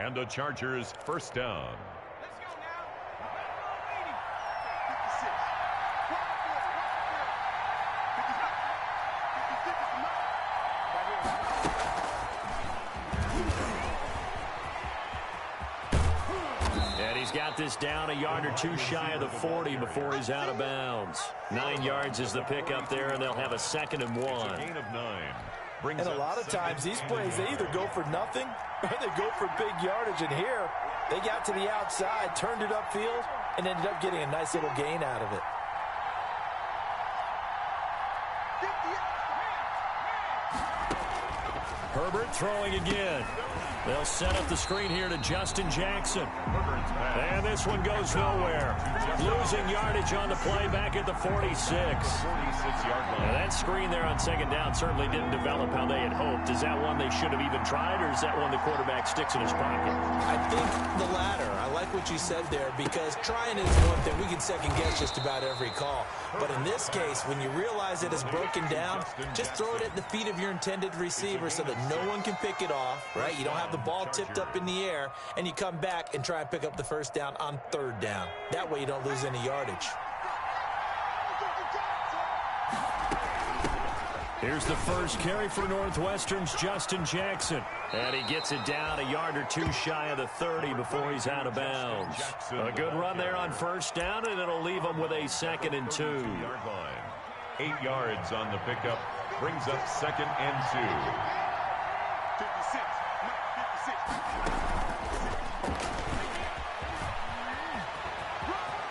And the Chargers first down. And he's got this down a yard or two shy of the 40 before he's out of bounds. 9 yards is the pickup there, and they'll have a 2nd and 1. It's a gain of 9. And a lot of times these plays, they either go for nothing or they go for big yardage. And here, they got to the outside, turned it upfield, and ended up getting a nice little gain out of it. Herbert throwing again. They'll set up the screen here to Justin Jackson. And this one goes nowhere. Losing yardage on the play back at the 46. 46-yard line. Now that screen there on 2nd down certainly didn't develop how they had hoped. Is that one they should have even tried, or is that one the quarterback sticks in his pocket? I think the latter. I like what you said there, because trying is one thing. We can second-guess just about every call. But in this case, when you realize it is broken down, just throw it at the feet of your intended receiver so that no one can pick it off, right? You don't have the ball tipped up in the air, and you come back and try and pick up the first down on 3rd down. That way you don't lose any yardage. Here's the first carry for Northwestern's Justin Jackson. And he gets it down a yard or two shy of the 30 before he's out of bounds. A good run there on 1st down, and it'll leave him with a 2nd and 2. 8 yards on the pickup. Brings up 2nd and 2.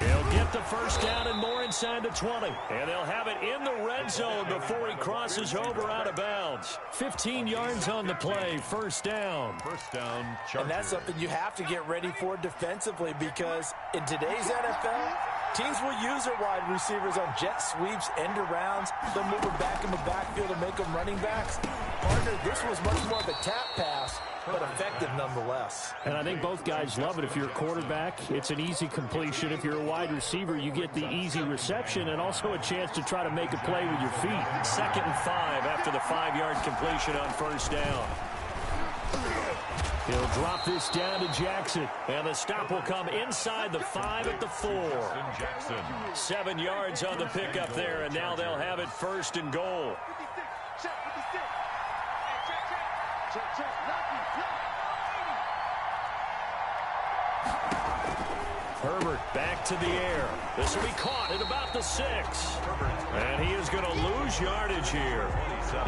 He'll get the first down and more inside the 20. And they'll have it in the red zone before he crosses over out of bounds. 15 yards on the play, 1st down. First down, Chargers. And that's something you have to get ready for defensively, because in today's NFL, teams will use their wide receivers on jet sweeps, end arounds. They'll move them back in the backfield and make them running backs. Partner, this was much more of a tap pass, but effective nonetheless. And I think both guys love it. If you're a quarterback, it's an easy completion. If you're a wide receiver, you get the easy reception and also a chance to try to make a play with your feet. 2nd and 5 after the 5-yard completion on 1st down. He'll drop this down to Jackson, and the stop will come inside the 5 at the 4. Jackson. 7 yards on the pickup there, and now they'll have it 1st and goal. Herbert back to the air. This will be caught at about the 6. And he is going to lose yardage here.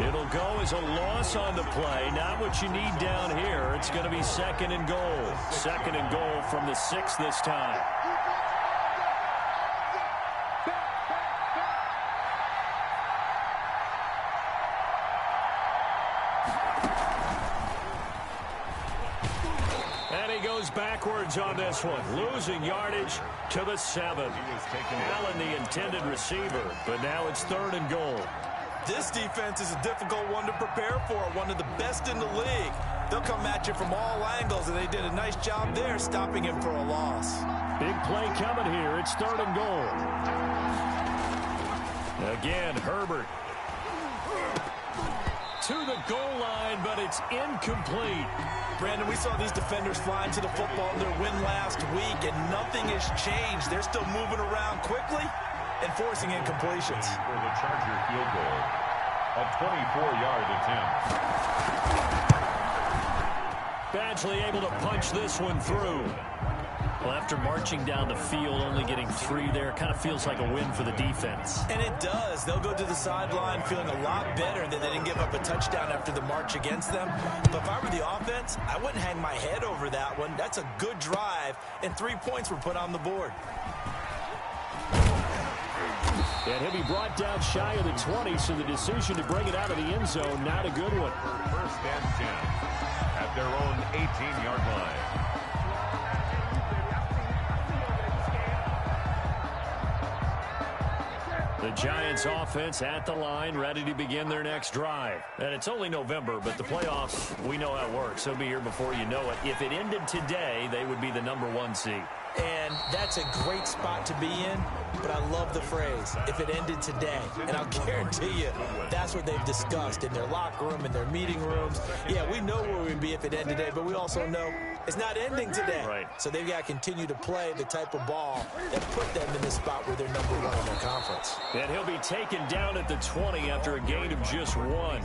It'll go as a loss on the play. Not what you need down here. It's going to be 2nd and goal. 2nd and goal from the 6 this time. Backwards on this one, losing yardage to the 7. Allen, the intended receiver, but now it's 3rd and goal. This defense is a difficult one to prepare for, one of the best in the league. They'll come at you from all angles, and they did a nice job there stopping him for a loss. Big play coming here. It's 3rd and goal. Again, Herbert to the goal line, but it's incomplete. Brandon, we saw these defenders flying to the football in their win last week, and nothing has changed. They're still moving around quickly and forcing incompletions. For the Charger field goal, a 24-yard attempt. Badgley able to punch this one through. Well, after marching down the field, only getting 3 there, kind of feels like a win for the defense. And it does. They'll go to the sideline feeling a lot better that they didn't give up a touchdown after the march against them. But if I were the offense, I wouldn't hang my head over that one. That's a good drive, and 3 points were put on the board. And he'll be brought down shy of the 20, so the decision to bring it out of the end zone, not a good one. 1st and 10 at their own 18-yard line. The Giants offense at the line, ready to begin their next drive. And it's only November, but the playoffs, we know how it works. They'll be here before you know it. If it ended today, they would be the #1 seed. And that's a great spot to be in, but I love the phrase, if it ended today. And I'll guarantee you, that's what they've discussed in their locker room, in their meeting rooms. Yeah, we know where we'd be if it ended today, but we also know it's not ending today. Right. So they've got to continue to play the type of ball that put them in the spot where they're number one in their conference. And he'll be taken down at the 20 after a gain of just 1.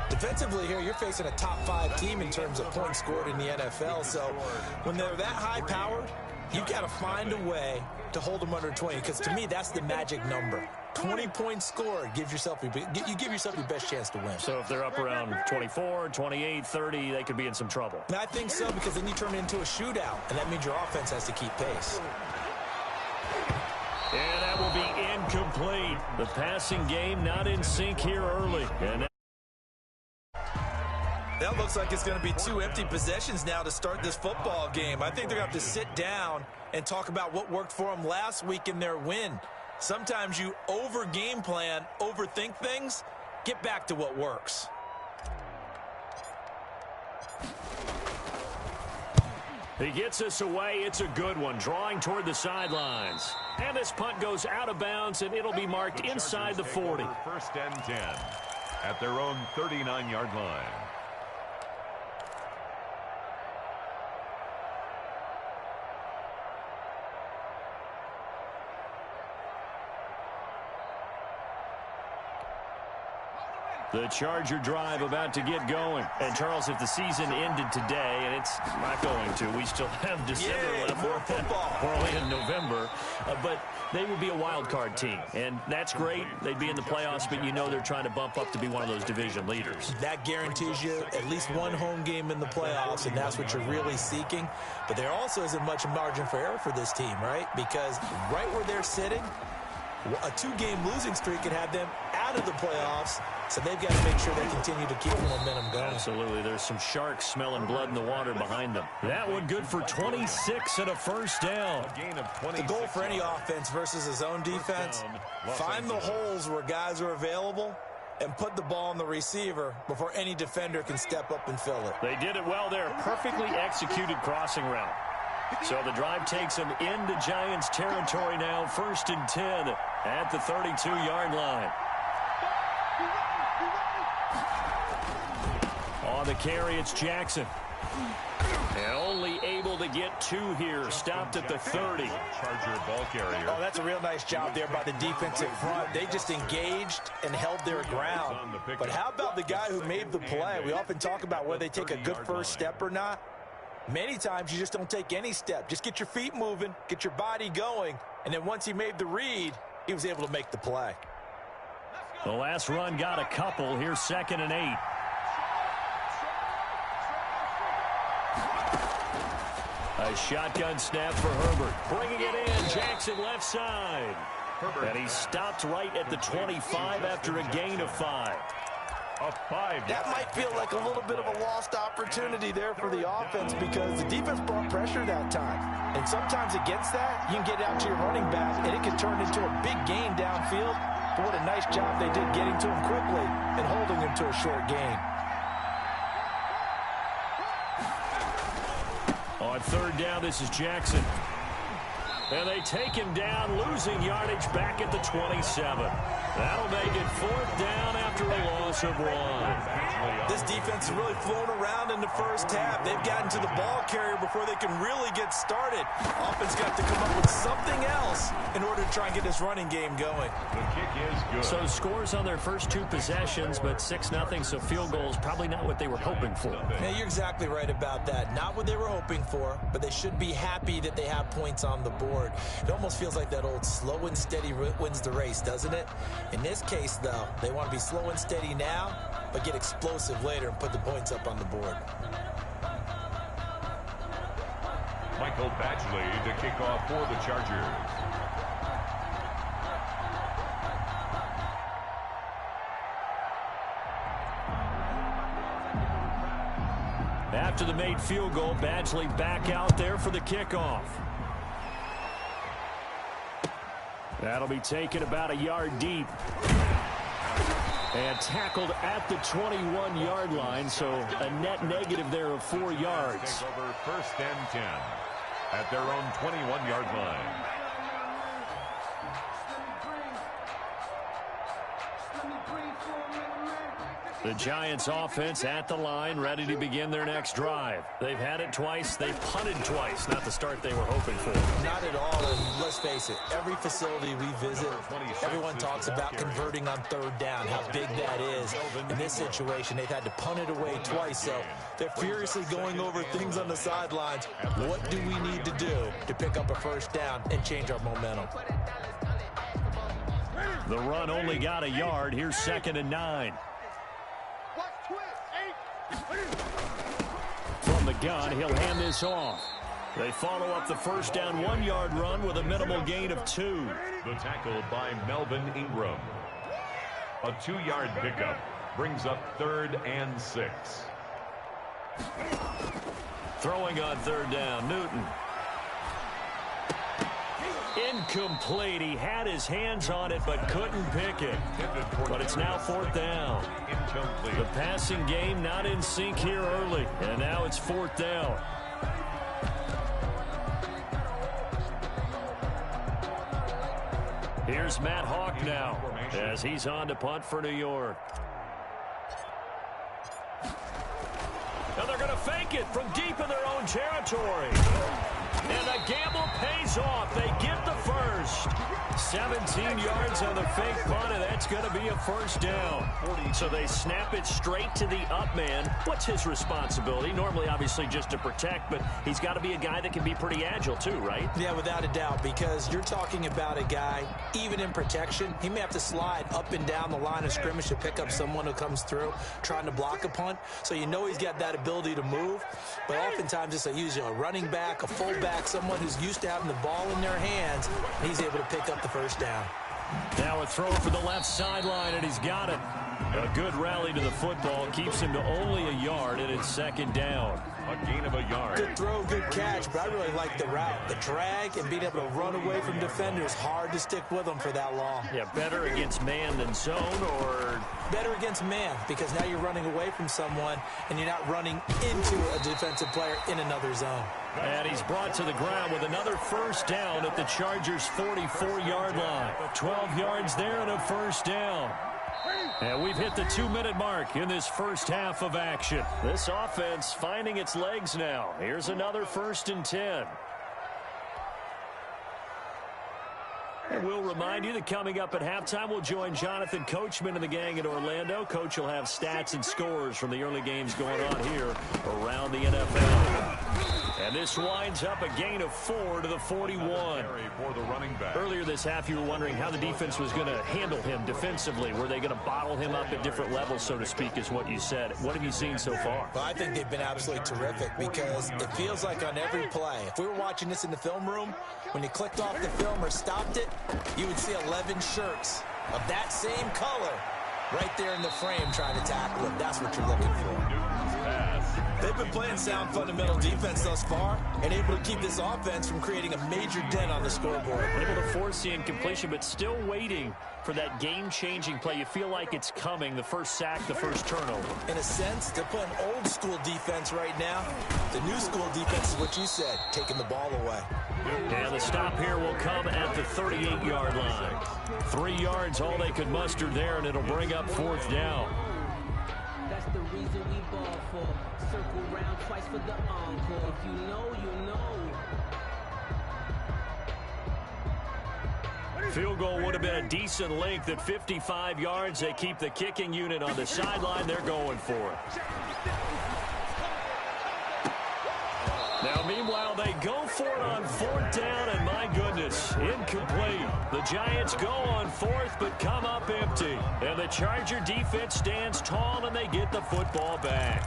Defensively here, you're facing a top 5 team in terms of points scored in the NFL. So when they're that high-powered, you've got to find a way to hold them under 20, because to me, that's the magic number. 20 points scored, you give yourself your best chance to win. So if they're up around 24, 28, 30, they could be in some trouble. And I think so, because then you turn it into a shootout, and that means your offense has to keep pace. And that will be incomplete. The passing game not in sync here early. And that looks like it's going to be 2 empty possessions now to start this football game. I think they're going to have to sit down and talk about what worked for them last week in their win. Sometimes you over-game plan, overthink things. Get back to what works. he gets us away. It's a good one, drawing toward the sidelines. And this punt goes out of bounds, and it'll be marked inside the 40. First and 10 at their own 39-yard line. The Charger drive about to get going. And, Charles, if the season ended today, and it's not going to, we still have December left. More football. We're only in November. But they would be a wild card team. And that's great. They'd be in the playoffs, but you know they're trying to bump up to be one of those division leaders. That guarantees you at least one home game in the playoffs, and that's what you're really seeking. But there also isn't much margin for error for this team, right? Because right where they're sitting, a 2-game losing streak could have them out of the playoffs, so they've got to make sure they continue to keep the momentum going. Absolutely. There's some sharks smelling blood in the water behind them. That one good for 26 and a first down. The goal for any offense versus a zone defense, find the holes where guys are available and put the ball on the receiver before any defender can step up and fill it. They did it well there. Perfectly executed crossing route. So the drive takes them into Giants territory now. First and 10 at the 32-yard line. On the carry, it's Jackson. And only able to get 2 here. Stopped at the 30. Charger ball carrier. Oh, that's a real nice job there by the defensive front. They just engaged and held their ground. But how about the guy who made the play? We often talk about whether they take a good first step or not. Many times you just don't take any step. Just get your feet moving, get your body going, and then once he made the read, he was able to make the play. The last run got a couple. Here's 2nd and 8. A shotgun snap for Herbert. Bringing it in, Jackson left side. And he stopped right at the 25 after a gain of 5. That might feel like a little bit of a lost opportunity there for the offense, because the defense brought pressure that time. And sometimes against that, you can get out to your running back, and it can turn into a big gain downfield. But what a nice job they did getting to him quickly and holding him to a short gain. On 3rd down, this is Jackson. And they take him down, losing yardage back at the 27. That'll make it 4th down after a loss of 1. This defense has really flown around in the first half. They've gotten to the ball carrier before they can really get started. Offense got to come up with something else in order to try and get this running game going. The kick is good. So scores on their first 2 possessions, but 6-0, so field goals probably not what they were hoping for. Yeah, you're exactly right about that. Not what they were hoping for, but they should be happy that they have points on the board. It almost feels like that old slow and steady wins the race, doesn't it? In this case, though, they want to be slow and steady now, but get explosive later and put the points up on the board. Michael Badgley to kick off for the Chargers. After the made field goal, Badgley back out there for the kickoff. That'll be taken about a yard deep. And tackled at the 21-yard line, so a net negative there of 4 yards. Over 1st and 10. at their own 21-yard line. The Giants offense at the line, ready to begin their next drive. They've had it twice. They've punted twice. Not the start they were hoping for. Not at all, and let's face it, every facility we visit, everyone talks about converting on third down, how big that is. In this situation, they've had to punt it away twice, so they're furiously going over things on the sidelines. What do we need to do to pick up a first down and change our momentum? The run only got a yard. Here's 2nd and 9. From the gun, he'll hand this off. They follow up the first down 1-yard run with a minimal gain of 2. The tackle by Melvin Ingram. A 2-yard pickup brings up 3rd and 6. Throwing on 3rd down, Newton. Incomplete. He had his hands on it but couldn't pick it. But it's now 4th down. The passing game not in sync here early. And now it's 4th down. Here's Matt Hawk now as he's on to punt for New York. And they're going to fake it from deep in their own territory. And the gamble pays off. They get the first. 17 yards on the fake punt, and that's going to be a first down. So they snap it straight to the up man. What's his responsibility? Normally, obviously, just to protect, but he's got to be a guy that can be pretty agile too, right? Yeah, without a doubt, because you're talking about a guy, even in protection, he may have to slide up and down the line of scrimmage to pick up someone who comes through trying to block a punt. So you know he's got that ability to move, but oftentimes it's usually a running back, a fullback, someone who's used to having the ball in their hands, and he's able to pick up the first down. Now a throw for the left sideline, and he's got it. A good rally to the football keeps him to only a yard, and it's 2nd down. A gain of a yard. Good throw, good catch, but I really like the route. The drag and being able to run away from defenders, hard to stick with them for that long. Yeah, better against man than zone, or? Better against man, because now you're running away from someone, and you're not running into a defensive player in another zone. And he's brought to the ground with another first down at the Chargers' 44-yard line. 12 yards there and a first down. And we've hit the 2-minute mark in this first half of action. This offense finding its legs now. Here's another 1st and 10. And we'll remind you that coming up at halftime, we'll join Jonathan Coachman and the gang in Orlando. Coach will have stats and scores from the early games going on here around the NFL. And this winds up a gain of 4 to the 41. Earlier this half, you were wondering how the defense was going to handle him defensively. Were they going to bottle him up at different levels, so to speak, is what you said. What have you seen so far? Well, I think they've been absolutely terrific because it feels like on every play, if we were watching this in the film room, when you clicked off the film or stopped it, you would see 11 shirts of that same color right there in the frame trying to tackle it. That's what you're looking for. They've been playing sound fundamental defense thus far and able to keep this offense from creating a major dent on the scoreboard. Able to force the incompletion, but still waiting for that game-changing play. You feel like it's coming, the first sack, the first turnover. In a sense, they're playing old-school defense right now. The new school defense is what you said, taking the ball away. And the stop here will come at the 38-yard line. 3 yards, all they could muster there, and it'll bring up 4th down. That's the reason we ball for. Circle round twice for the encore. If you know, you know. Field goal would have been a decent length at 55 yards. They keep the kicking unit on the sideline. They're going for it. Now, meanwhile, they go for it on 4th down, and my goodness, incomplete. The Giants go on 4th, but come up empty. And the Charger defense stands tall, and they get the football back.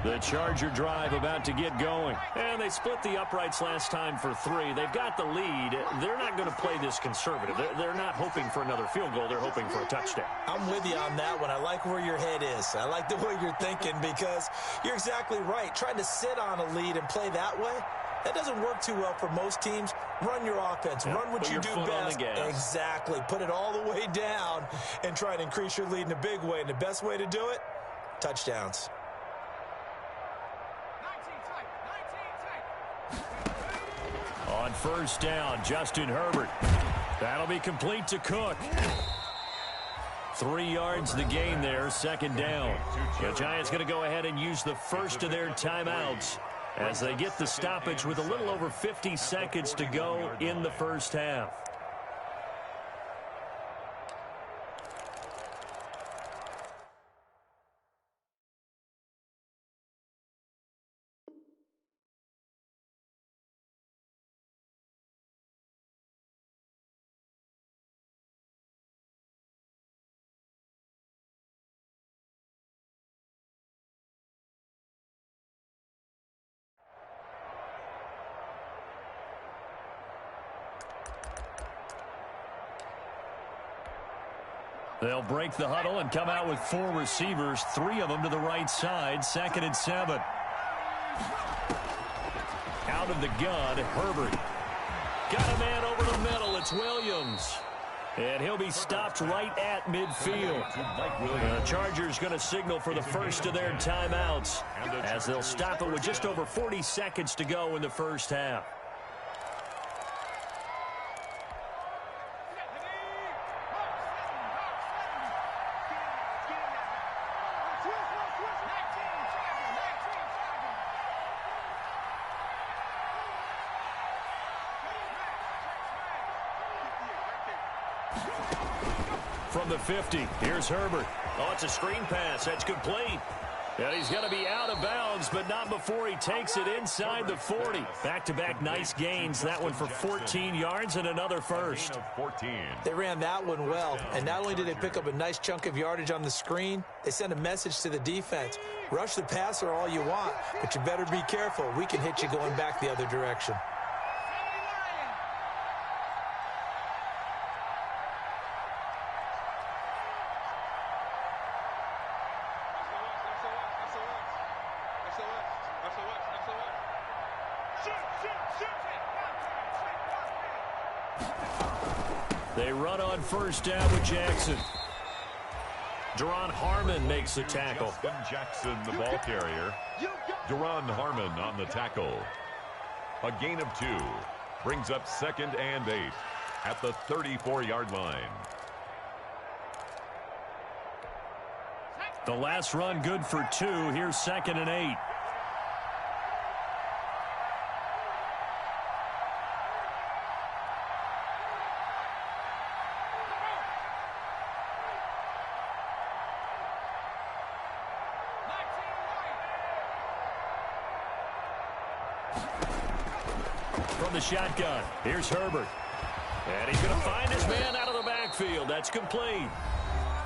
The Charger drive about to get going. And they split the uprights last time for 3. They've got the lead. They're not going to play this conservative. They're not hoping for another field goal. They're hoping for a touchdown. I'm with you on that one. I like where your head is. I like the way you're thinking because you're exactly right. Trying to sit on a lead and play that way, That doesn't work too well for most teams. Run your offense. Yep, Run what you do best. Exactly. Put it all the way down and try to increase your lead in a big way. And the best way to do it, touchdowns. On first down, Justin Herbert. That'll be complete to Cook. 3 yards the gain there, second down. The Giants going to go ahead and use the first of their timeouts as they get the stoppage with a little over 50 seconds to go in the first half. They'll break the huddle and come out with 4 receivers, 3 of them to the right side, 2nd and 7. Out of the gun, Herbert. Got a man over the middle. It's Williams. And he'll be stopped right at midfield. The Chargers going to signal for the first of their timeouts as they'll stop it with just over 40 seconds to go in the first half. From the 50, here's Herbert. Oh, it's a screen pass. That's complete. And he's going to be out of bounds, but not before he takes it inside the 40. Back-to-back nice gains. That one for 14 yards and another first. They ran that one well, and not only did they pick up a nice chunk of yardage on the screen, they sent a message to the defense. Rush the passer all you want, but you better be careful. We can hit you going back the other direction. They run on first down with Jackson. Deron Harmon makes the tackle. Jackson, the ball carrier. Deron Harmon on the tackle. A gain of 2. Brings up 2nd and 8 at the 34-yard line. The last run good for 2. Here's 2nd and 8. From the shotgun, here's Herbert. And he's going to find his man out of the backfield. That's complete.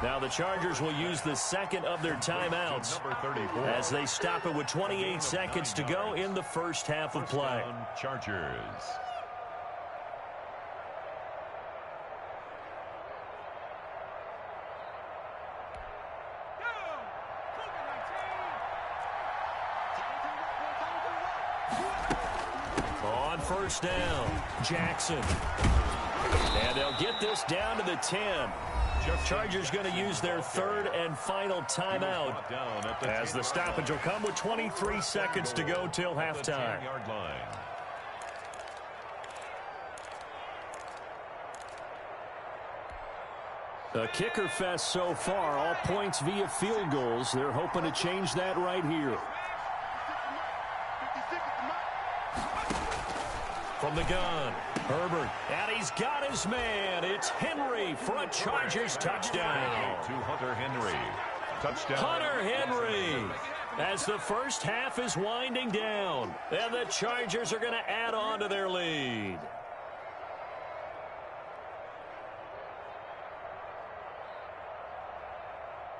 Now the Chargers will use the second of their timeouts as they stop it with 28 seconds to go in the first half of play. Chargers. On first down, Jackson. And they'll get this down to the 10. Chargers going to use their 3rd and final timeout as the stoppage will come with 23 seconds to go till halftime. A kicker fest so far, all points via field goals. They're hoping to change that right here. From the gun, Herbert, and he's got his man. It's Henry for a Chargers touchdown. To Hunter Henry. Touchdown. Hunter Henry, as the first half is winding down, and the Chargers are going to add on to their lead.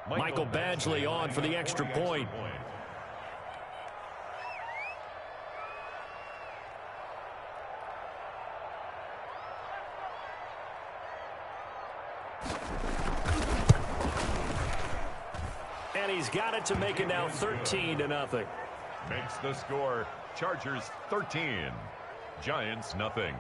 Michael Badgley on for the extra point. And he's got it to make it now 13-0. Makes the score Chargers 13. Giants nothing.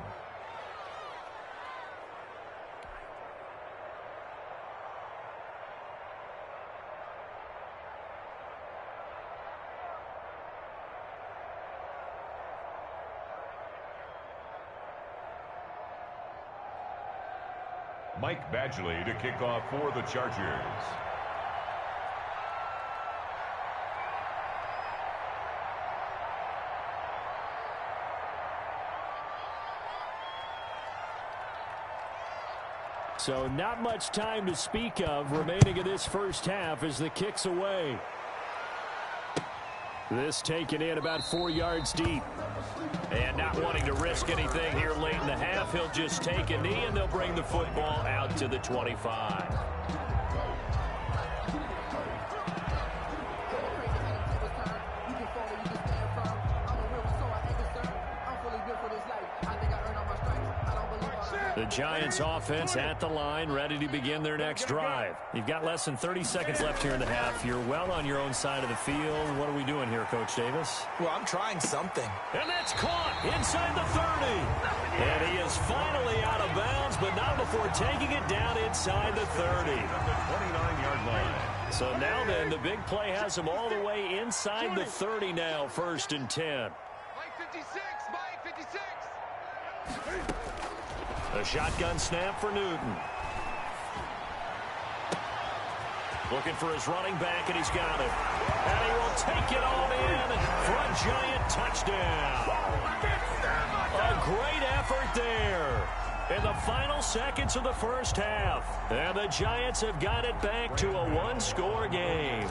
Mike Badgley to kick off for the Chargers. So not much time to speak of remaining in this first half as the kick's away. This taken in about 4 yards deep. And not wanting to risk anything here late in the half, he'll just take a knee and they'll bring the football out to the 25. The Giants offense at the line, ready to begin their next drive. You've got less than 30 seconds left here in the half. You're well on your own side of the field. What are we doing here, Coach Davis? Well, I'm trying something. And that's caught inside the 30. And he is finally out of bounds, but not before taking it down inside the 30. At the 29-yard line. So now then, the big play has him all the way inside the 30 now, 1st and 10. Mike 56, Mike 56. A shotgun snap for Newton. Looking for his running back, and he's got it. And he will take it all in for a Giant touchdown. A great effort there in the final seconds of the first half. And the Giants have got it back to a one-score game.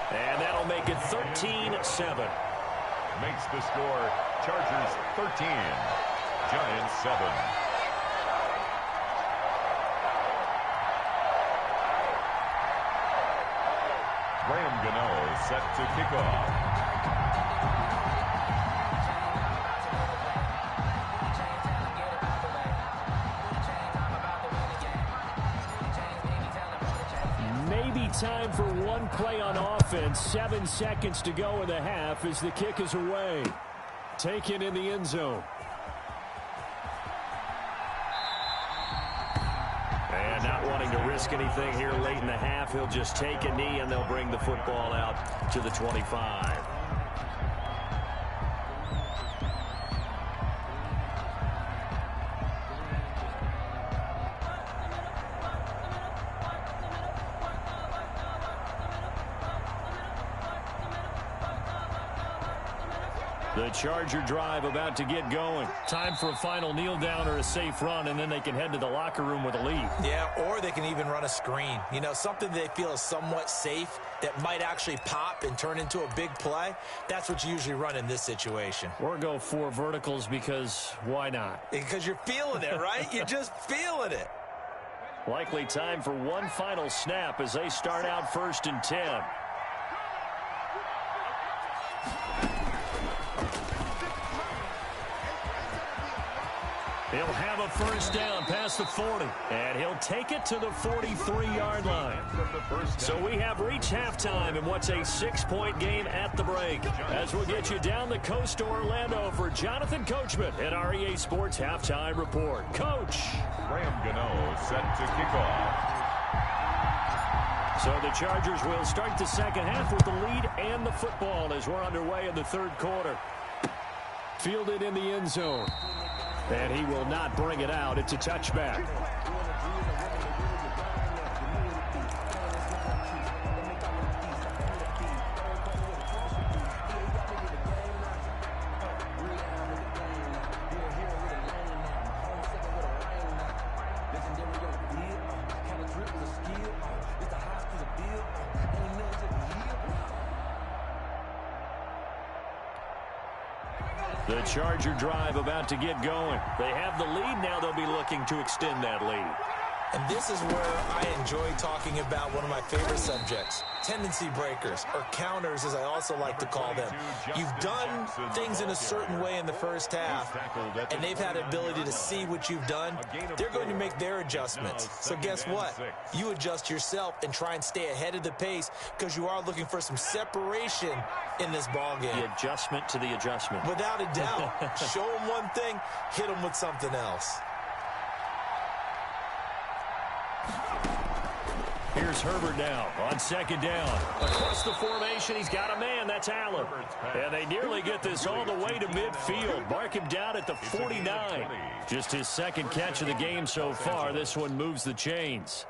And that'll make it 13-7. Makes the score Chargers 13, Giants 7. Graham Gano set to kick off. Time for one play on offense. 7 seconds to go in the half as the kick is away. Taken in the end zone. And not wanting to risk anything here late in the half, he'll just take a knee and they'll bring the football out to the 25. The Charger drive about to get going. Time for a final kneel down or a safe run, and then they can head to the locker room with a lead. Yeah, or they can even run a screen. You know, something they feel is somewhat safe that might actually pop and turn into a big play. That's what you usually run in this situation. Or go 4 verticals because why not? Because you're feeling it, right? You're just feeling it. Likely time for one final snap as they start out 1st and 10. He'll have a first down past the 40. And he'll take it to the 43-yard line. So we have reached halftime in what's a 6-point game at the break. As we'll get you down the coast to Orlando for Jonathan Coachman at our EA Sports Halftime Report. Coach. Graham Gano set to kick off. So the Chargers will start the second half with the lead and the football as we're underway in the 3rd quarter. Fielded in the end zone. And he will not bring it out. It's a touchback. The Charger drive about to get going. They have the lead. Now they'll be looking to extend that lead. And this is where I enjoy talking about one of my favorite subjects, tendency breakers, or counters as I also like to call them. You've done things in a certain way in the first half, and they've had the ability to see what you've done. They're going to make their adjustments. So guess what? You adjust yourself and try and stay ahead of the pace because you are looking for some separation in this ballgame. The adjustment to the adjustment. Without a doubt. Show them one thing, hit them with something else. Here's Herbert now on second down. Across the formation, he's got a man. That's Allen. And they nearly get this all the way to midfield. Mark him down at the 49. Just his second catch of the game so far. This one moves the chains.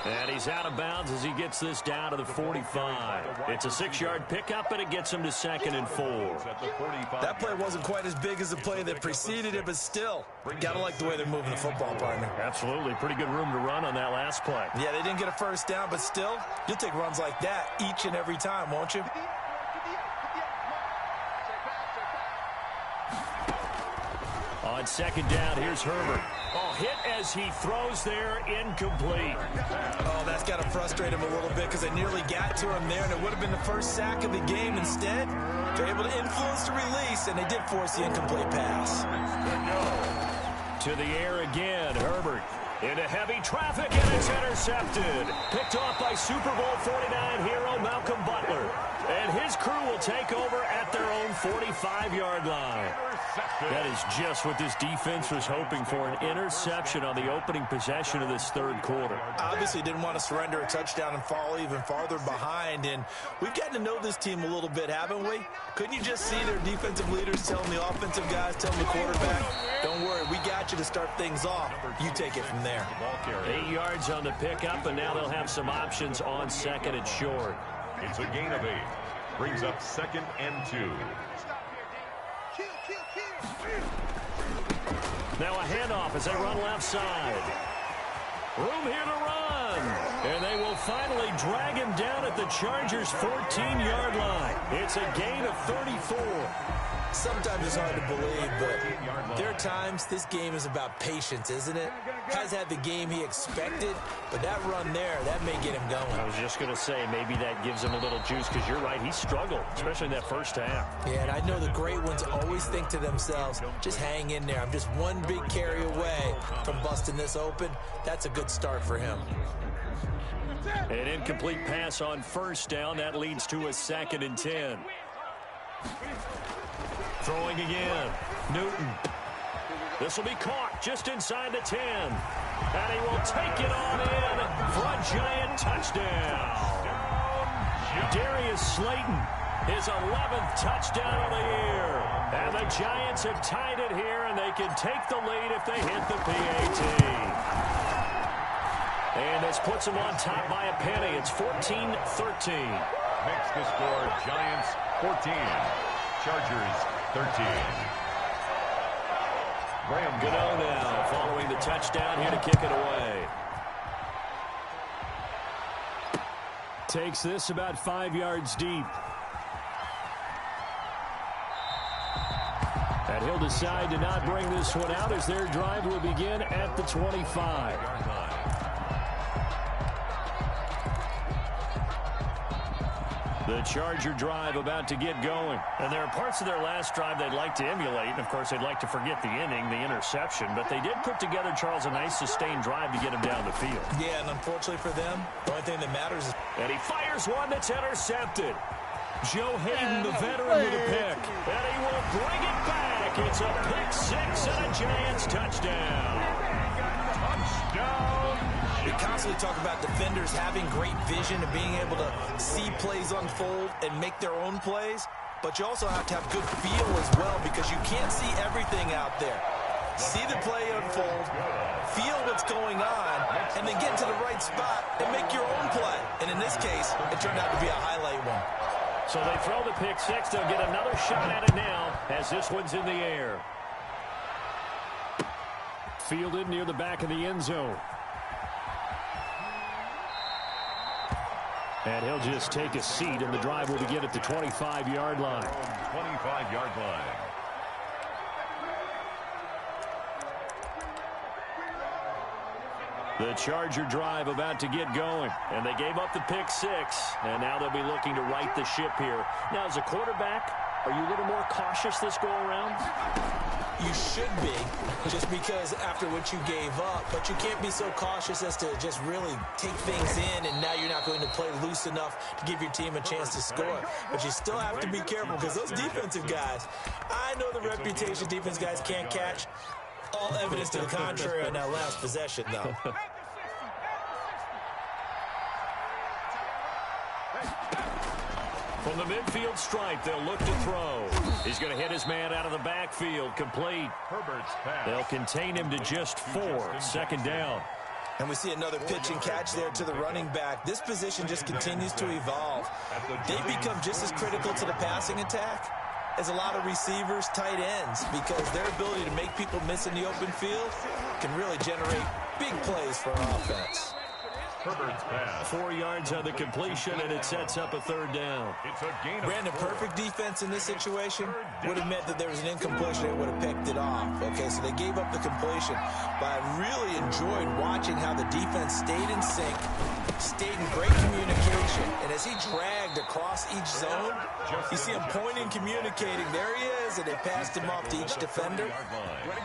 And he's out of bounds as he gets this down to the 45. It's a 6-yard pickup, and it gets him to 2nd and 4. That play wasn't quite as big as the play that preceded it, but still, gotta like the way they're moving the football, partner. Absolutely. Pretty good room to run on that last play. Yeah, they didn't get a first down, but still, you'll take runs like that each and every time, won't you? On second down, here's Herbert. Oh, hit as he throws there, incomplete. Oh, that's got to frustrate him a little bit because they nearly got to him there, and it would have been the first sack of the game. Instead, they're able to influence the release, and they did force the incomplete pass. To the air again, Herbert. Into heavy traffic, and it's intercepted. Picked off by Super Bowl 49 hero Malcolm Butler. And his crew will take over at their own 45-yard line. That is just what this defense was hoping for, an interception on the opening possession of this third quarter. Obviously didn't want to surrender a touchdown and fall even farther behind. And we've gotten to know this team a little bit, haven't we? Couldn't you just see their defensive leaders telling the offensive guys, telling the quarterback, don't worry, we got you to start things off. You take it from there. 8 yards on the pickup, and now they'll have some options on second and short. It's a gain of 8. Brings up 2nd and 2. Now a handoff as they run left side. Room here to run. And they will finally drag him down at the Chargers' 14-yard line. It's a gain of 34. Sometimes it's hard to believe, but there are times this game is about patience, isn't it? Has had the game he expected, but that run there, that may get him going. I was just going to say, maybe that gives him a little juice, because you're right, he struggled, especially in that first half. Yeah, and I know the great ones always think to themselves, just hang in there. I'm just one big carry away from busting this open. That's a good start for him. An incomplete pass on first down. That leads to a 2nd and 10. Throwing again. Newton. This will be caught just inside the 10. And he will take it on in for a giant touchdown. Darius Slayton, his 11th touchdown of the year. And the Giants have tied it here, and they can take the lead if they hit the PAT. And this puts them on top by a penny. It's 14-13. Makes the score Giants 14. Chargers 13. Graham Gano now following the touchdown here to kick it away. Takes this about 5 yards deep. And he'll decide to not bring this one out as their drive will begin at the 25. The Charger drive about to get going. And there are parts of their last drive they'd like to emulate. And, of course, they'd like to forget the inning, the interception. But they did put together, Charles, a nice sustained drive to get him down the field. Yeah, and unfortunately for them, the only thing that matters is... And he fires one that's intercepted. Joe Hayden, the veteran, with a pick. And he will bring it back. It's a pick six and a Giants touchdown. Touchdown. We constantly talk about defenders having great vision and being able to see plays unfold and make their own plays, but you also have to have good feel as well because you can't see everything out there. See the play unfold, feel what's going on, and then get into the right spot and make your own play. And in this case, it turned out to be a highlight one. So they throw the pick six. They'll get another shot at it now as this one's in the air. Fielded near the back of the end zone. And he'll just take a seat, and the drive will begin at the 25-yard line. 25-yard line. The Charger drive about to get going, and they gave up the pick six, and now they'll be looking to right the ship here. Now, as a quarterback, are you a little more cautious this go-around? You should be, just because after what you gave up, but you can't be so cautious as to just really take things in, and now you're not going to play loose enough to give your team a chance to score. But you still have to be careful, because those defensive guys, I know the reputation defense guys can't catch. All evidence to the contrary on that last possession, though. From the midfield stripe, they'll look to throw. He's going to hit his man out of the backfield, complete. Herbert's pass. They'll contain him to just 4, second down. And we see another pitch and catch there to the running back. This position just continues to evolve. They become just as critical to the passing attack as a lot of receivers, tight ends, because their ability to make people miss in the open field can really generate big plays for an offense. Herbert's pass. 4 yards on the completion, and it sets up a third down. It's a gain of Brandon, 4. perfect defense in this situation would have meant that there was an incompletion. They would have picked it off. Okay, so they gave up the completion. But I really enjoyed watching how the defense stayed in sync, stayed in great communication. And as he dragged across each zone, you see him pointing, communicating. There he is, and they passed him off to each defender.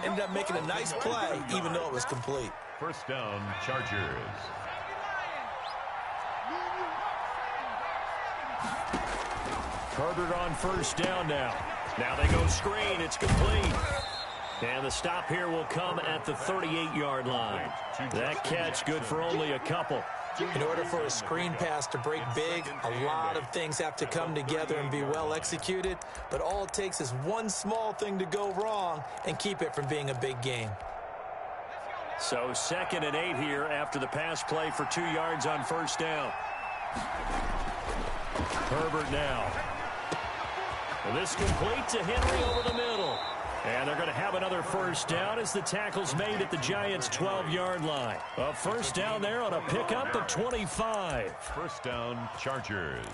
Ended up making a nice play, even though it was complete. First down, Chargers. Herbert on first down now. Now they go screen. It's complete. And the stop here will come at the 38-yard line. That catch good for only a couple. In order for a screen pass to break big, a lot of things have to come together and be well executed. But all it takes is one small thing to go wrong and keep it from being a big game. So 2nd and 8 here after the pass play for 2 yards on first down. Herbert now. Well, this complete to Henry over the middle. And they're going to have another first down as the tackle's made at the Giants' 12-yard line. A first down there on a pickup of 25. First down, Chargers.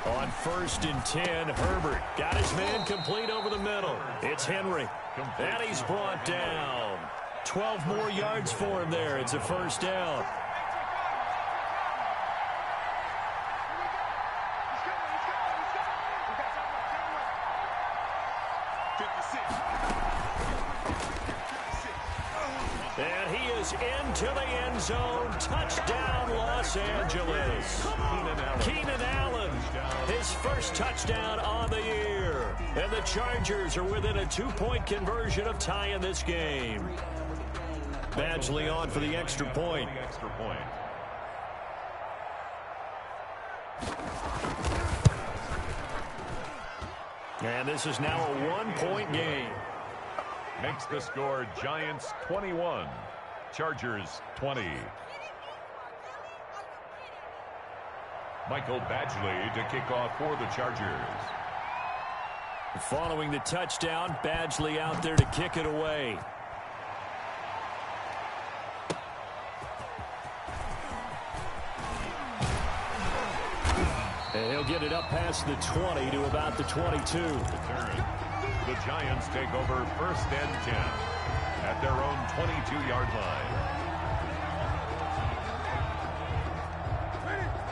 On 1st and 10, Herbert got his man complete over the middle. It's Henry. And he's brought down. 12 more yards for him there. It's a first down. And he is into the end zone. Touchdown, Los Angeles. Keenan Allen, his first touchdown on the year. And the Chargers are within a 2-point conversion of tying this game. Badgley on for the extra point. And this is now a 1-point game. Makes the score Giants 21, Chargers 20. Michael Badgley to kick off for the Chargers. Following the touchdown, Badgley out there to kick it away. And he'll get it up past the 20 to about the 22. The Giants take over 1st and 10 at their own 22-yard line.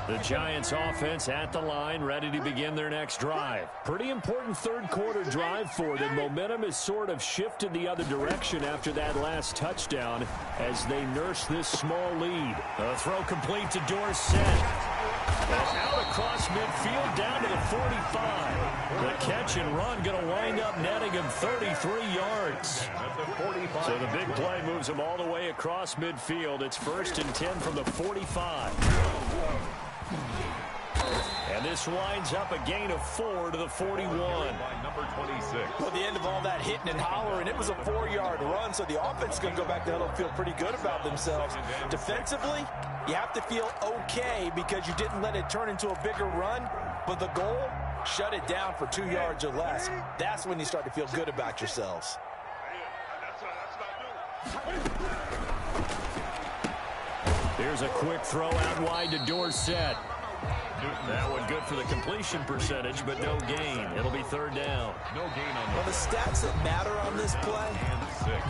The Giants offense at the line, ready to begin their next drive. Pretty important third-quarter drive for them. Momentum has sort of shifted the other direction after that last touchdown as they nurse this small lead. A throw complete to Dorsett. And out across midfield down to the 45. The catch and run going to wind up netting him 33 yards. So the big play moves him all the way across midfield. It's 1st and 10 from the 45. And this winds up a gain of 4 to the 41. Number 26. Well, the end of all that hitting and hollering, it was a 4-yard run, so the offense is going to go back to huddle and feel pretty good about themselves. Defensively, you have to feel okay because you didn't let it turn into a bigger run, but the goal shut it down for 2 yards or less. That's when you start to feel good about yourselves. Here's a quick throw out wide to Dorsett. That one good for the completion percentage, but no gain. It'll be third down. No gain on Well, the stats that matter on this play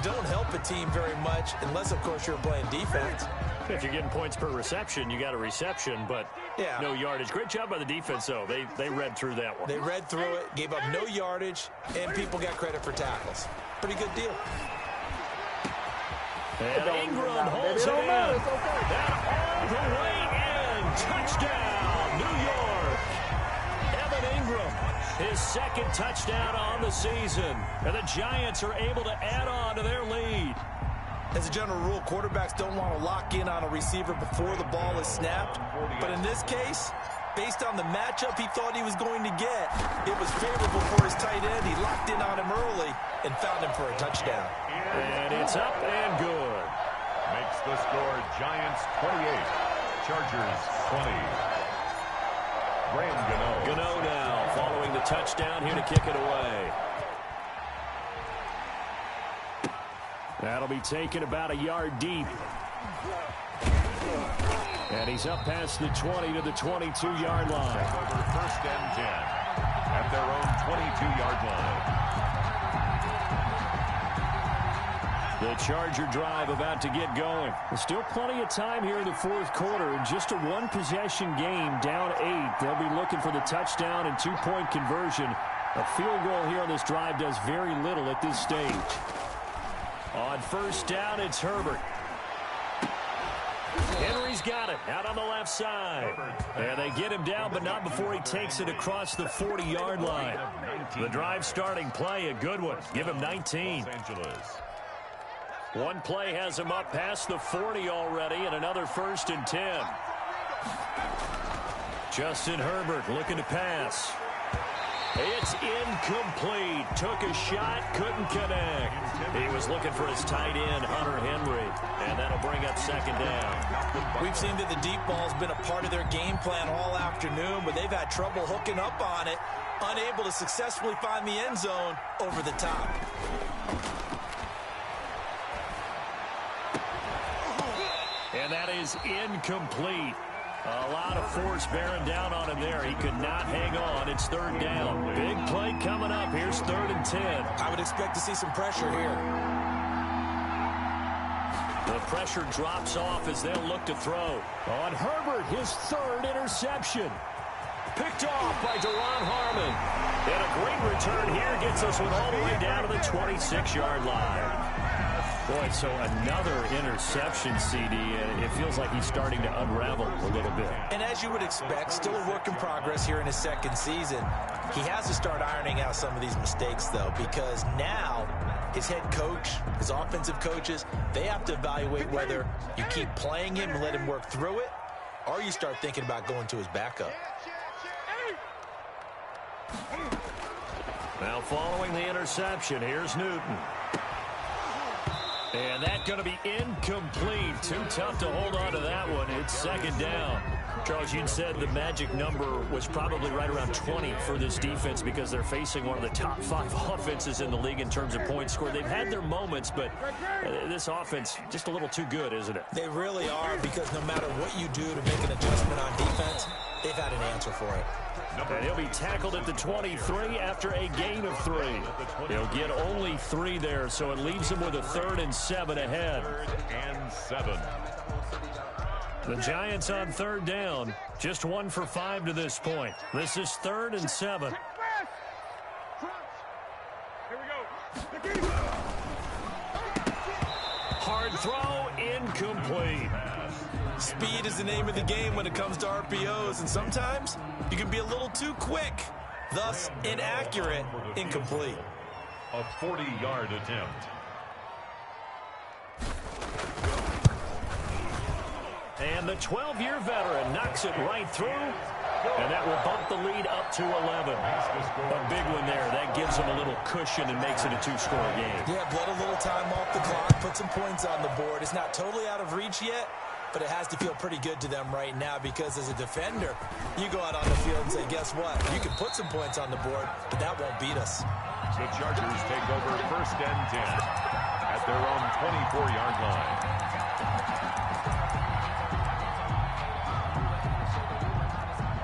don't help a team very much unless, of course, you're playing defense. If you're getting points per reception, you got a reception, but no yardage. Great job by the defense, though. They read through that one. They read through it, gave up no yardage, and people got credit for tackles. Pretty good deal. And Ingram holds it in. That all the way in. Touchdown, New York. Evan Ingram, his second touchdown on the season. And the Giants are able to add on to their lead. As a general rule, quarterbacks don't want to lock in on a receiver before the ball is snapped. But in this case, based on the matchup he thought he was going to get, it was favorable for his tight end. He locked in on him early and found him for a touchdown. And it's up and good. Makes the score Giants 28, Chargers 20. Graham Gano. Gano now following the touchdown here to kick it away. That'll be taken about a yard deep. And he's up past the 20 to the 22-yard line. Over first and 10 at their own 22-yard line. The Charger drive about to get going. There's still plenty of time here in the fourth quarter. Just a one-possession game, down 8. They'll be looking for the touchdown and two-point conversion. A field goal here on this drive does very little at this stage. On first down, it's Herbert. Henry's got it out on the left side. And they get him down, but not before he takes it across the 40-yard line. The drive starting play, a good one. Give him 19. Los Angeles. One play has him up past the 40 already, and another first and 10. Justin Herbert looking to pass. It's incomplete. Took a shot, couldn't connect. He was looking for his tight end, Hunter Henry, and that'll bring up second down. We've seen that the deep ball's been a part of their game plan all afternoon, but they've had trouble hooking up on it, unable to successfully find the end zone over the top. And that is incomplete. A lot of force bearing down on him there. He could not hang on. It's third down. Big play coming up. Here's third and 10. I would expect to see some pressure here. The pressure drops off as they'll look to throw. On Herbert, his third interception. Picked off by Duron Harmon. And a great return here gets us one all the way down to the 26-yard line. Boy, so another interception, CD, and it feels like he's starting to unravel a little bit. And as you would expect, still a work in progress here in his second season. He has to start ironing out some of these mistakes, though, because now his head coach, his offensive coaches, they have to evaluate whether you keep playing him and let him work through it, or you start thinking about going to his backup. Now following the interception, here's Newton. And that's going to be incomplete. Too tough to hold on to that one. It's second down. Charles, you said the magic number was probably right around 20 for this defense because they're facing one of the top 5 offenses in the league in terms of points scored. They've had their moments, but this offense just a little too good, isn't it? They really are, because no matter what you do to make an adjustment on defense, they've had an answer for it. And he'll be tackled at the 23 after a gain of 3. He'll get only 3 there, so it leaves him with a 3rd and 7 ahead. 3rd and 7. The Giants on third down, just 1 for 5 to this point. This is 3rd and 7. Hard throw, incomplete. Speed is the name of the game when it comes to RPOs, and sometimes you can be a little too quick, thus inaccurate, incomplete. A 40-yard attempt. And the 12-year veteran knocks it right through, and that will bump the lead up to 11. A big one there. That gives them a little cushion and makes it a 2-score game. Yeah, bled a little time off the clock, put some points on the board. It's not totally out of reach yet, but it has to feel pretty good to them right now because as a defender, you go out on the field and say, guess what? You can put some points on the board, but that won't beat us. The Chargers take over 1st and 10 at their own 24-yard line.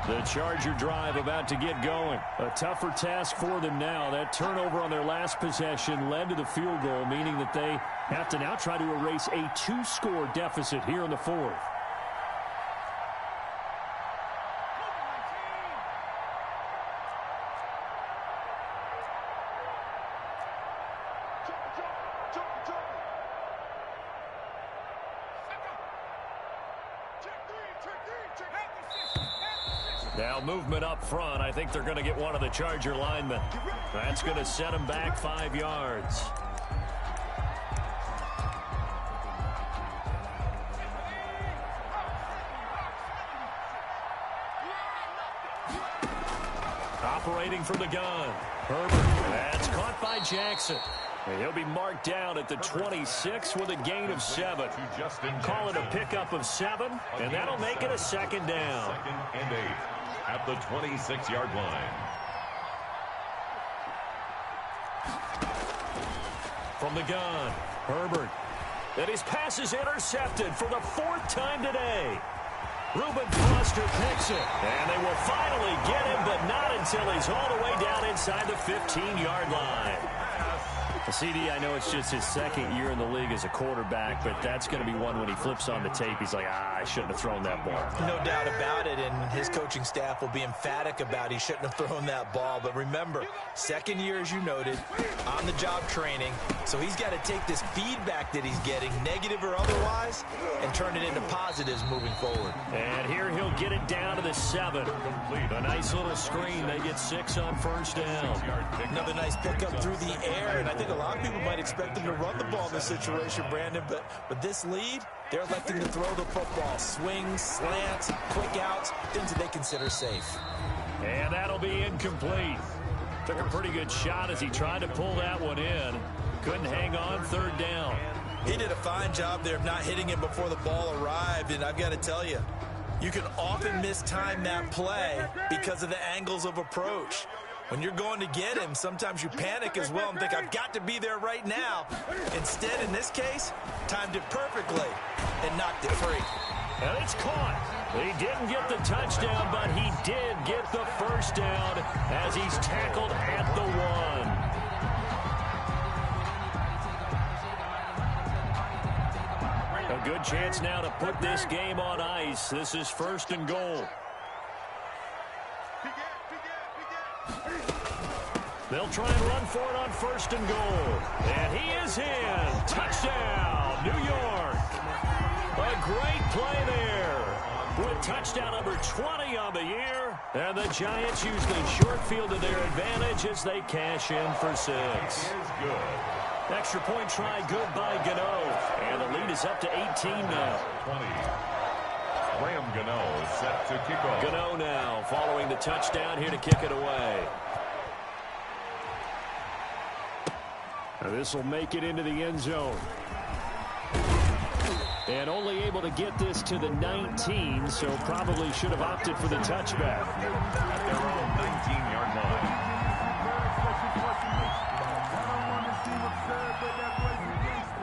The Charger drive about to get going. A tougher task for them now. That turnover on their last possession led to the field goal, meaning that they have to now try to erase a 2-score deficit here in the 4th. Now movement up front. I think they're going to get one of the Charger linemen. That's going to set them back 5 yards. Operating from the gun. Herbert. That's caught by Jackson. And he'll be marked down at the 26 with a gain of 7. Call it a pickup of 7, and that'll make it a 2nd down. 2nd and 8 at the 26-yard line. From the gun, Herbert. And his pass is intercepted for the 4th time today. Reuben Foster picks it. And they will finally get him, but not until he's all the way down inside the 15-yard line. CD, I know it's just his 2nd year in the league as a quarterback, but that's going to be one when he flips on the tape. He's like, I shouldn't have thrown that ball. No doubt about it, and his coaching staff will be emphatic about he shouldn't have thrown that ball. But remember, 2nd year, as you noted, on-the-job training. So he's got to take this feedback that he's getting, negative or otherwise, and turn it into positives moving forward. And here he'll get it down to the 7. A nice little screen. They get 6 on 1st down. Another nice pickup through the air, and I think a lot of people might expect them to run the ball in this situation, Brandon, but with this lead, they're electing to throw the football. Swings, slants, quick outs, things that they consider safe. And that'll be incomplete. Took a pretty good shot as he tried to pull that one in. Couldn't hang on 3rd down. He did a fine job there of not hitting him before the ball arrived, and I've got to tell you, you can often mistime that play because of the angles of approach. When you're going to get him, sometimes you panic as well and think, I've got to be there right now. Instead, in this case, timed it perfectly and knocked it free. And it's caught. He didn't get the touchdown, but he did get the 1st down as he's tackled at the 1. A good chance now to put this game on ice. This is 1st and goal. They'll try and run for it on 1st and goal. And he is in. Touchdown, New York. A great play there. With touchdown number 20 on the year. And the Giants use the short field to their advantage as they cash in for 6. Extra point try good by Gano. And the lead is up to 18 now. 20. Graham Gano is set to kick off. Gano now following the touchdown here to kick it away. This will make it into the end zone. And only able to get this to the 19, so probably should have opted for the touchback. At their own 19-yard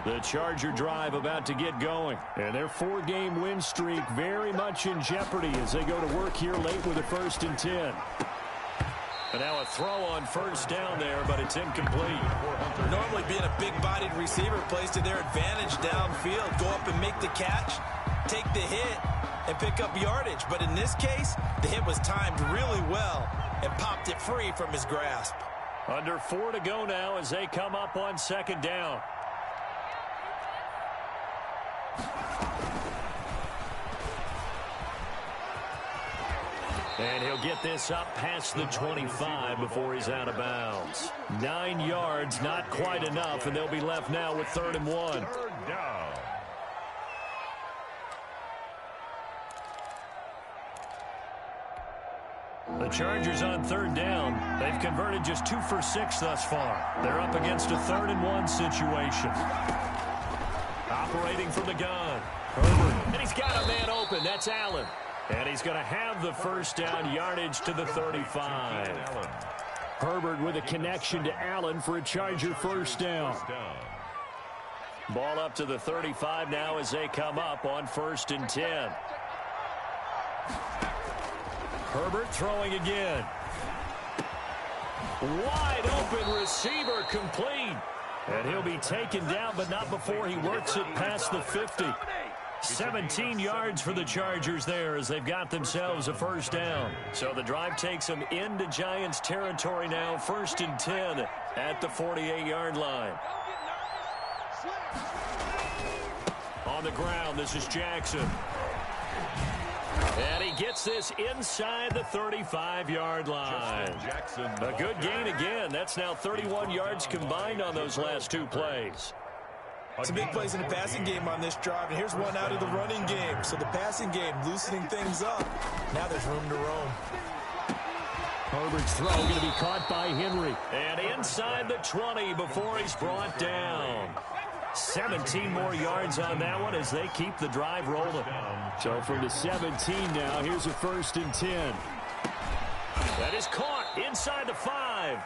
line. The Charger drive about to get going. And their 4-game win streak very much in jeopardy as they go to work here late with a 1st and 10. And now a throw on 1st down there, but it's incomplete. Normally being a big-bodied receiver plays to their advantage downfield. Go up and make the catch, take the hit, and pick up yardage. But in this case, the hit was timed really well and popped it free from his grasp. Under 4 to go now as they come up on 2nd down. And he'll get this up past the 25 before he's out of bounds. 9 yards, not quite enough, and they'll be left now with 3rd and 1. 3rd down. The Chargers on 3rd down. They've converted just 2 for 6 thus far. They're up against a 3rd and 1 situation. Operating from the gun. Herbert, and he's got a man open. That's Allen. And he's going to have the first down, yardage to the 35. Herbert with a connection to Allen for a Charger first down. Ball up to the 35 now as they come up on 1st and 10. Herbert throwing again. Wide open receiver complete. And he'll be taken down, but not before he works it past the 50. 17 yards for the Chargers there as they've got themselves a first down. So the drive takes them into Giants territory now, 1st and 10 at the 48-yard line. On the ground, this is Jackson. And he gets this inside the 35-yard line. A good gain again. That's now 31 yards combined on those last 2 plays. Some big plays in the passing game on this drive, and here's one out of the running game. So the passing game loosening things up. Now there's room to roam. Herbert's throw going to be caught by Henry. And inside the 20 before he's brought down. 17 more yards on that one as they keep the drive rolling. So from the 17 now, here's a 1st and 10. That is caught inside the 5.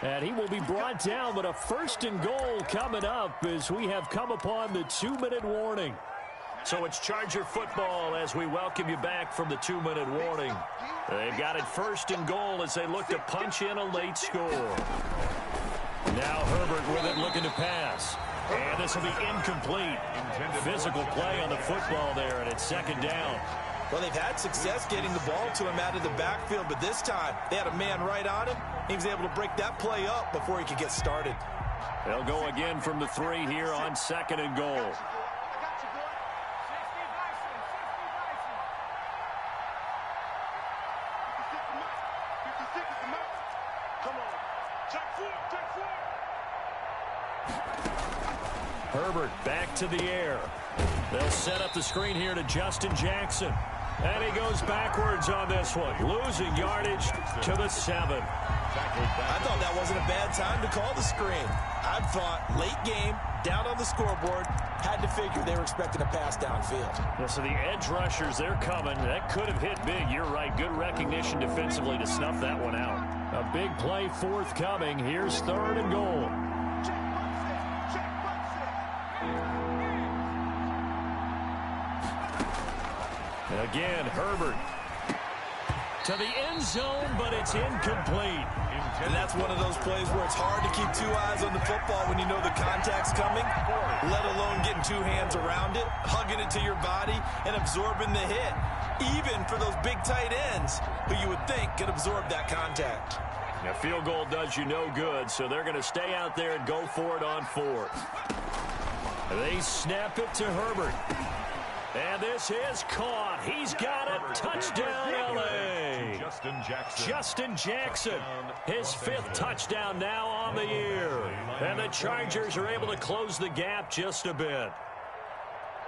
And he will be brought down, but a 1st and goal coming up as we have come upon the 2-minute warning. So it's Charger football as we welcome you back from the 2-minute warning. They've got it 1st and goal as they look to punch in a late score. Now Herbert with it looking to pass. And this will be incomplete. Physical play on the football there, and it's 2nd down. Well, they've had success getting the ball to him out of the backfield, but this time they had a man right on him. He was able to break that play up before he could get started. They'll go again from the 3 here on 2nd and goal. Herbert back to the air. They'll set up the screen here to Justin Jackson. And he goes backwards on this one, losing yardage to the 7. I thought that wasn't a bad time to call the screen. I thought late game, down on the scoreboard, had to figure they were expecting a pass downfield. Yeah, so the edge rushers, they're coming. That could have hit big. You're right. Good recognition defensively to snuff that one out. A big play forthcoming. Here's 3rd and goal. Again, Herbert to the end zone, but it's incomplete. And that's one of those plays where it's hard to keep 2 eyes on the football when you know the contact's coming, let alone getting 2 hands around it, hugging it to your body, and absorbing the hit, even for those big tight ends who you would think could absorb that contact. A field goal does you no good, so they're going to stay out there and go for it on 4th. They snap it to Herbert. And this is caught. He's got it. Touchdown, L.A. Justin Jackson, his 5th touchdown now on the year. And the Chargers are able to close the gap just a bit.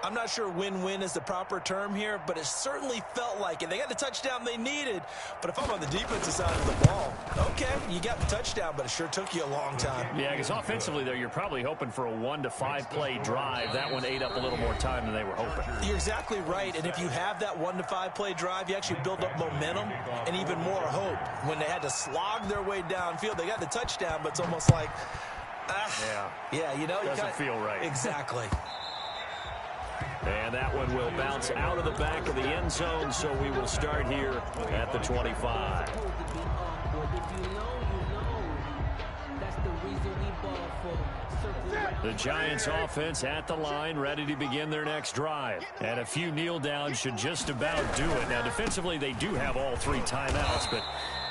I'm not sure win-win is the proper term here, but it certainly felt like it. They got the touchdown they needed, but if I'm on the defensive side of the ball, okay, you got the touchdown, but it sure took you a long time. Yeah, because offensively there, you're probably hoping for a 1 to 5 play drive. That one ate up a little more time than they were hoping. You're exactly right, and if you have that 1 to 5 play drive, you actually build up momentum and even more hope. When they had to slog their way downfield, they got the touchdown, but it's almost like, yeah, you know, doesn't feel right. Exactly. And that one will bounce out of the back of the end zone, so we will start here at the 25. The Giants offense at the line, ready to begin their next drive. And a few kneel downs should just about do it. Now, defensively, they do have all 3 timeouts, but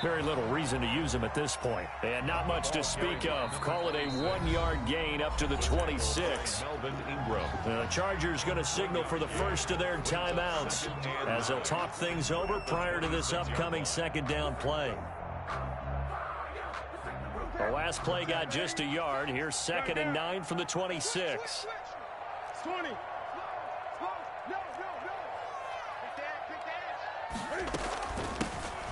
very little reason to use them at this point. And not much to speak of. Call it a 1-yard gain up to the 26. The Chargers going to signal for the first of their timeouts as they'll talk things over prior to this upcoming 2nd down play. The last play got just a yard. Here's 2nd and 9 from the 26. 20.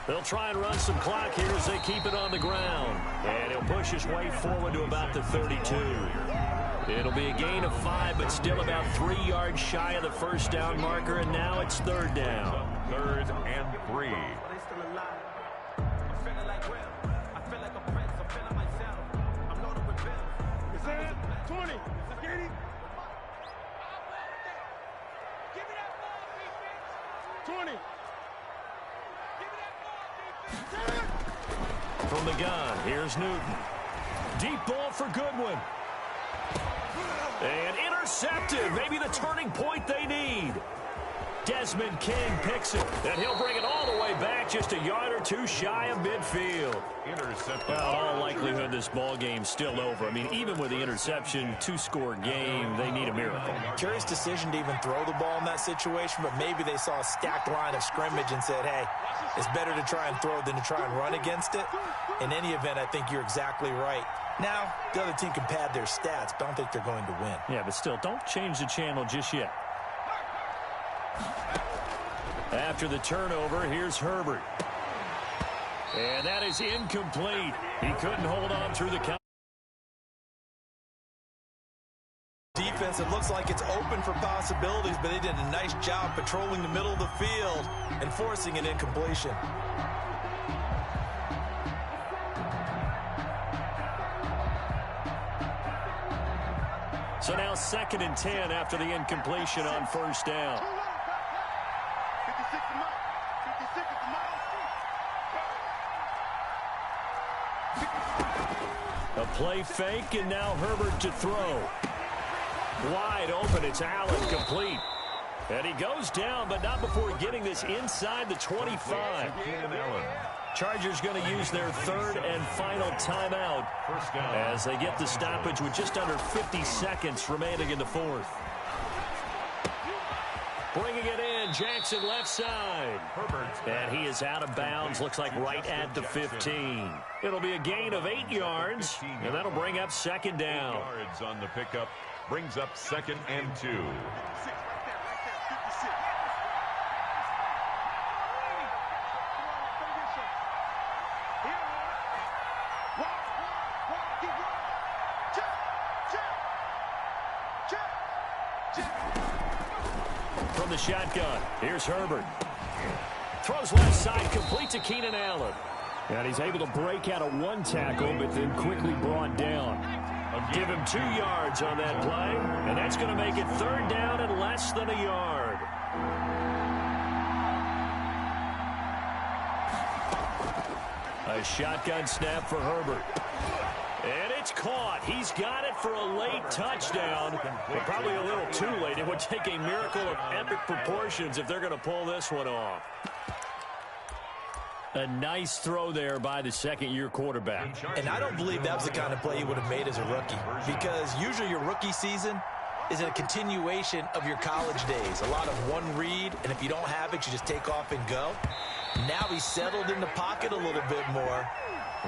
They'll try and run some clock here as they keep it on the ground. And he'll push his way forward to about the 32. It'll be a gain of 5, but still about 3 yards shy of the first down marker, and now it's third down. 3rd and 3. It's in. 20. Get him. Give me that ball, defense. 20. Give me that ball, defense. From the gun, here's Newton. Deep ball for Goodwin. And intercepted. Maybe the turning point they need. Desmond King picks it, and he'll bring it all the way back just a yard or 2 shy of midfield. Intercepted. Well, in all likelihood, this ball game's still over. I mean, even with the interception, 2-score game, they need a miracle. Curious decision to even throw the ball in that situation, but maybe they saw a stacked line of scrimmage and said, hey, it's better to try and throw than to try and run against it. In any event, I think you're exactly right. Now, the other team can pad their stats, but I don't think they're going to win. Yeah, but still, don't change the channel just yet. After the turnover, here's Herbert. And that is incomplete. He couldn't hold on through the count. Defense, it looks like it's open for possibilities, but they did a nice job patrolling the middle of the field and forcing an incompletion. So now 2nd and 10 after the incompletion on first down. 56 to Mike. 56 to Mike. A play fake, and now Herbert to throw. Wide open, it's Allen, complete. And he goes down, but not before getting this inside the 25. Chargers going to use their 3rd and final timeout as they get the stoppage with just under 50 seconds remaining in the 4th. Bringing it in, Jackson left side. And he is out of bounds, looks like right at the 15. It'll be a gain of 8 yards, and that'll bring up 2nd down. Yards on the pickup brings up 2nd and 2. From the shotgun, here's Herbert. Throws left side, complete to Keenan Allen. And he's able to break out of 1 tackle, but then quickly brought down. Give him 2 yards on that play, and that's going to make it 3rd down and less than a yard. A shotgun snap for Herbert. And it's caught. He's got it for a late touchdown, but probably a little too late. It would take a miracle of epic proportions if they're going to pull this one off. A nice throw there by the 2nd-year quarterback. And I don't believe that was the kind of play he would have made as a rookie, because usually your rookie season is a continuation of your college days. A lot of one read, and if you don't have it, you just take off and go. Now he's settled in the pocket a little bit more,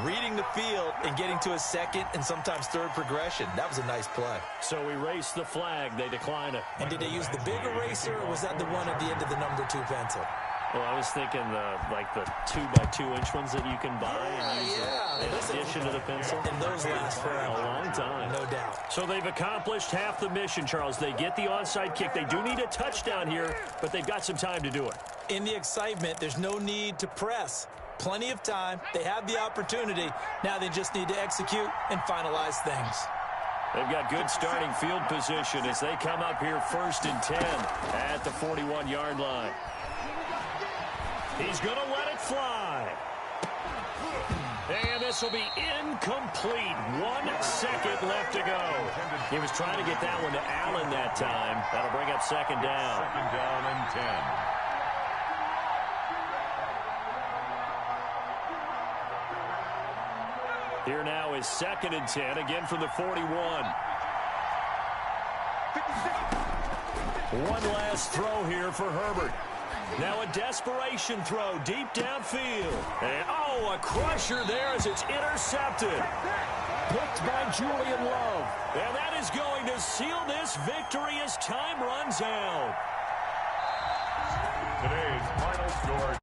reading the field and getting to a 2nd and sometimes 3rd progression. That was a nice play. So erase the flag. They decline it. And did they use the big eraser, or was that the one at the end of the number 2 pencil? Well, I was thinking the 2x2-inch ones that you can buy and use in addition to the pencil. And those last for a long time. No doubt. So they've accomplished half the mission, Charles. They get the onside kick. They do need a touchdown here, but they've got some time to do it. In the excitement, there's no need to press. Plenty of time. They have the opportunity. Now they just need to execute and finalize things. They've got good starting field position as they come up here 1st and 10 at the 41-yard line. He's going to let it fly. And this will be incomplete. 1 second left to go. He was trying to get that one to Allen that time. That'll bring up 2nd down. 2nd down and 10. Here now is 2nd and 10, again from the 41. One last throw here for Herbert. Now a desperation throw deep downfield. And, a crusher there as it's intercepted. Picked by Julian Love. And that is going to seal this victory as time runs out. Today's final score.